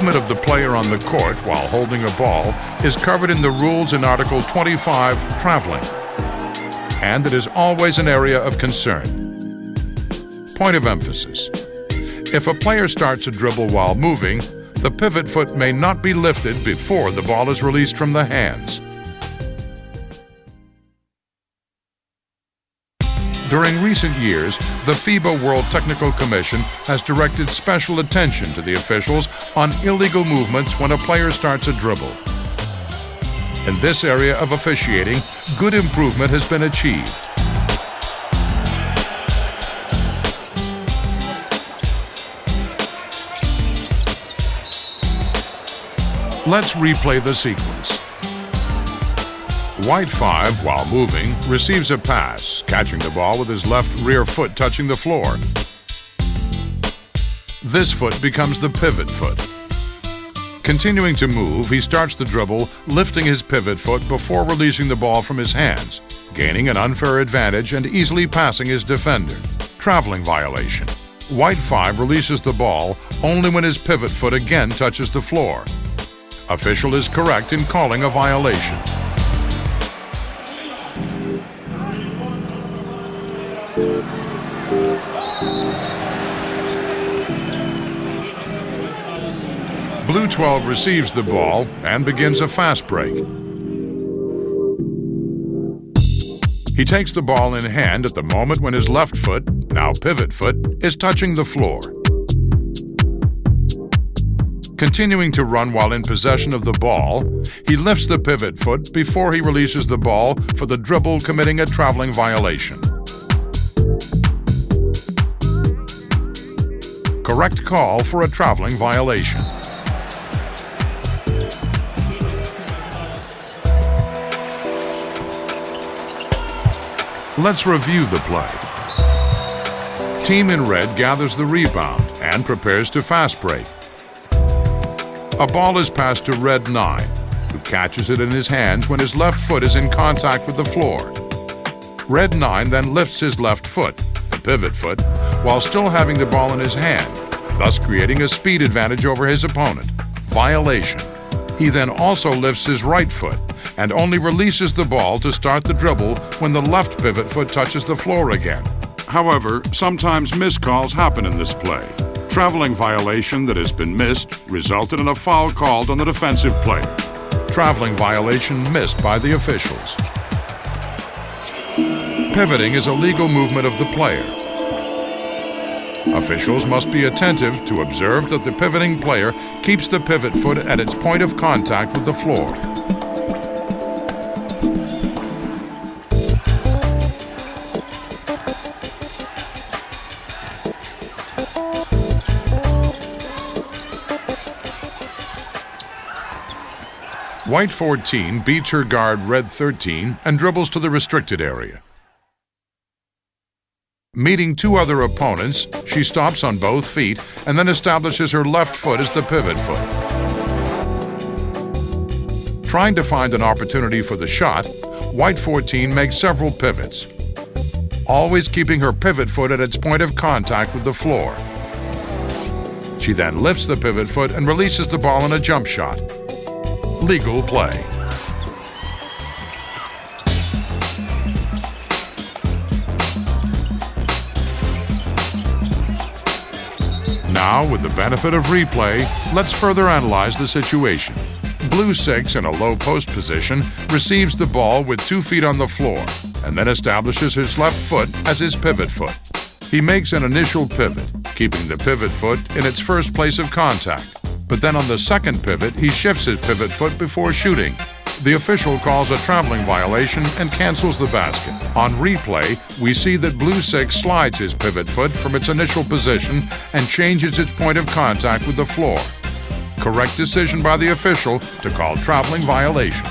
movement of the player on the court while holding a ball is covered in the rules in Article 25, Traveling, and it is always an area of concern. Point of emphasis. If a player starts a dribble while moving, the pivot foot may not be lifted before the ball is released from the hands. During recent years, the FIBA World Technical Commission has directed special attention to the officials on illegal movements when a player starts a dribble. In this area of officiating, good improvement has been achieved. Let's replay the sequence. White 5, while moving, receives a pass, catching the ball with his left rear foot touching the floor. This foot becomes the pivot foot. Continuing to move, he starts the dribble, lifting his pivot foot before releasing the ball from his hands, gaining an unfair advantage and easily passing his defender. Traveling violation. White 5 releases the ball only when his pivot foot again touches the floor. Official is correct in calling a violation. Blue 12 receives the ball and begins a fast break. He takes the ball in hand at the moment when his left foot, now pivot foot, is touching the floor. Continuing to run while in possession of the ball, he lifts the pivot foot before he releases the ball for the dribble, committing a traveling violation. Correct call for a traveling violation. Let's review the play. Team in red gathers the rebound and prepares to fast break. A ball is passed to red 9, who catches it in his hands when his left foot is in contact with the floor. Red 9 then lifts his left foot, the pivot foot, while still having the ball in his hand, thus creating a speed advantage over his opponent. Violation. He then also lifts his right foot and only releases the ball to start the dribble when the left pivot foot touches the floor again. However, sometimes miscalls happen in this play. Traveling violation that has been missed resulted in a foul called on the defensive player. Traveling violation missed by the officials. Pivoting is a legal movement of the player. Officials must be attentive to observe that the pivoting player keeps the pivot foot at its point of contact with the floor. White 14 beats her guard red 13 and dribbles to the restricted area. Meeting two other opponents, she stops on both feet and then establishes her left foot as the pivot foot. Trying to find an opportunity for the shot, White 14 makes several pivots, always keeping her pivot foot at its point of contact with the floor. She then lifts the pivot foot and releases the ball in a jump shot. Legal play. Now, with the benefit of replay, let's further analyze the situation. Blue 6 in a low post position receives the ball with 2 feet on the floor and then establishes his left foot as his pivot foot. He makes an initial pivot, keeping the pivot foot in its first place of contact. But then on the second pivot, he shifts his pivot foot before shooting. The official calls a traveling violation and cancels the basket. On replay, we see that Blue 6 slides his pivot foot from its initial position and changes its point of contact with the floor. Correct decision by the official to call traveling violation.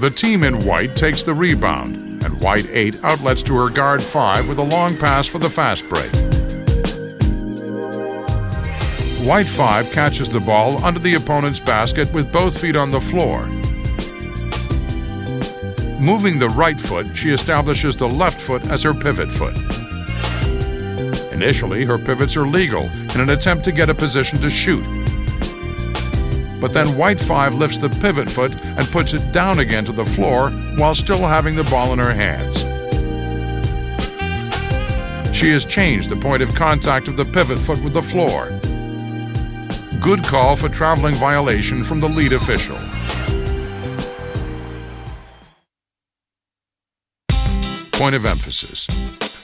The team in white takes the rebound, and White 8 outlets to her guard 5 with a long pass for the fast break. White 5 catches the ball under the opponent's basket with both feet on the floor. Moving the right foot, she establishes the left foot as her pivot foot. Initially, her pivots are legal in an attempt to get a position to shoot. But then White 5 lifts the pivot foot and puts it down again to the floor while still having the ball in her hands. She has changed the point of contact of the pivot foot with the floor. Good call for traveling violation from the lead official. Point of emphasis.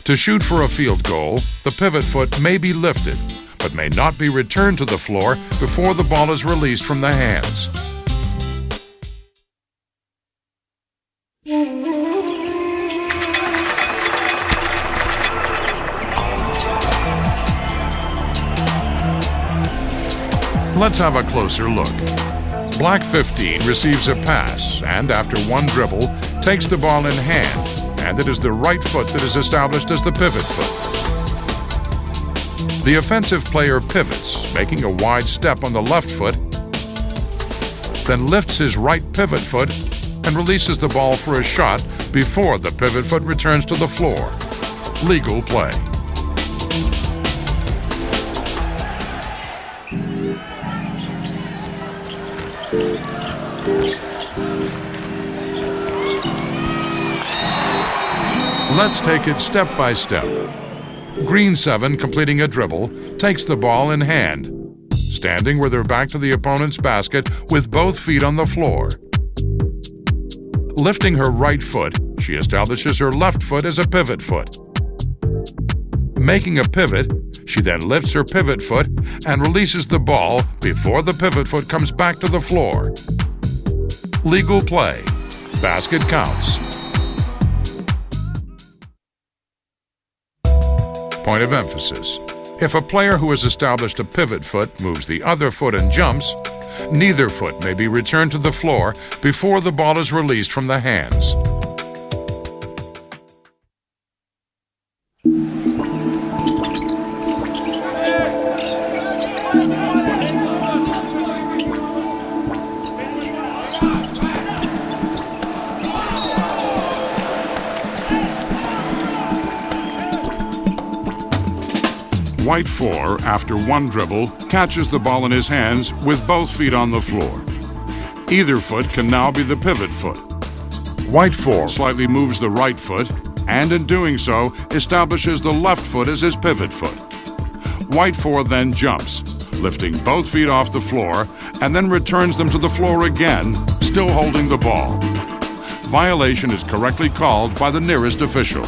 To shoot for a field goal, the pivot foot may be lifted, but may not be returned to the floor before the ball is released from the hands. Let's have a closer look. Black 15 receives a pass and, after one dribble, takes the ball in hand, and it is the right foot that is established as the pivot foot. The offensive player pivots, making a wide step on the left foot, then lifts his right pivot foot and releases the ball for a shot before the pivot foot returns to the floor. Legal play. Let's take it step by step. Green 7, completing a dribble, takes the ball in hand, standing with her back to the opponent's basket with both feet on the floor. Lifting her right foot, she establishes her left foot as a pivot foot. Making a pivot, she then lifts her pivot foot and releases the ball before the pivot foot comes back to the floor. Legal play. Basket counts. Point of emphasis. If a player who has established a pivot foot moves the other foot and jumps, neither foot may be returned to the floor before the ball is released from the hands. White 4, after one dribble, catches the ball in his hands with both feet on the floor. Either foot can now be the pivot foot. White 4 slightly moves the right foot, and in doing so, establishes the left foot as his pivot foot. White 4 then jumps, lifting both feet off the floor, and then returns them to the floor again, still holding the ball. Violation is correctly called by the nearest official.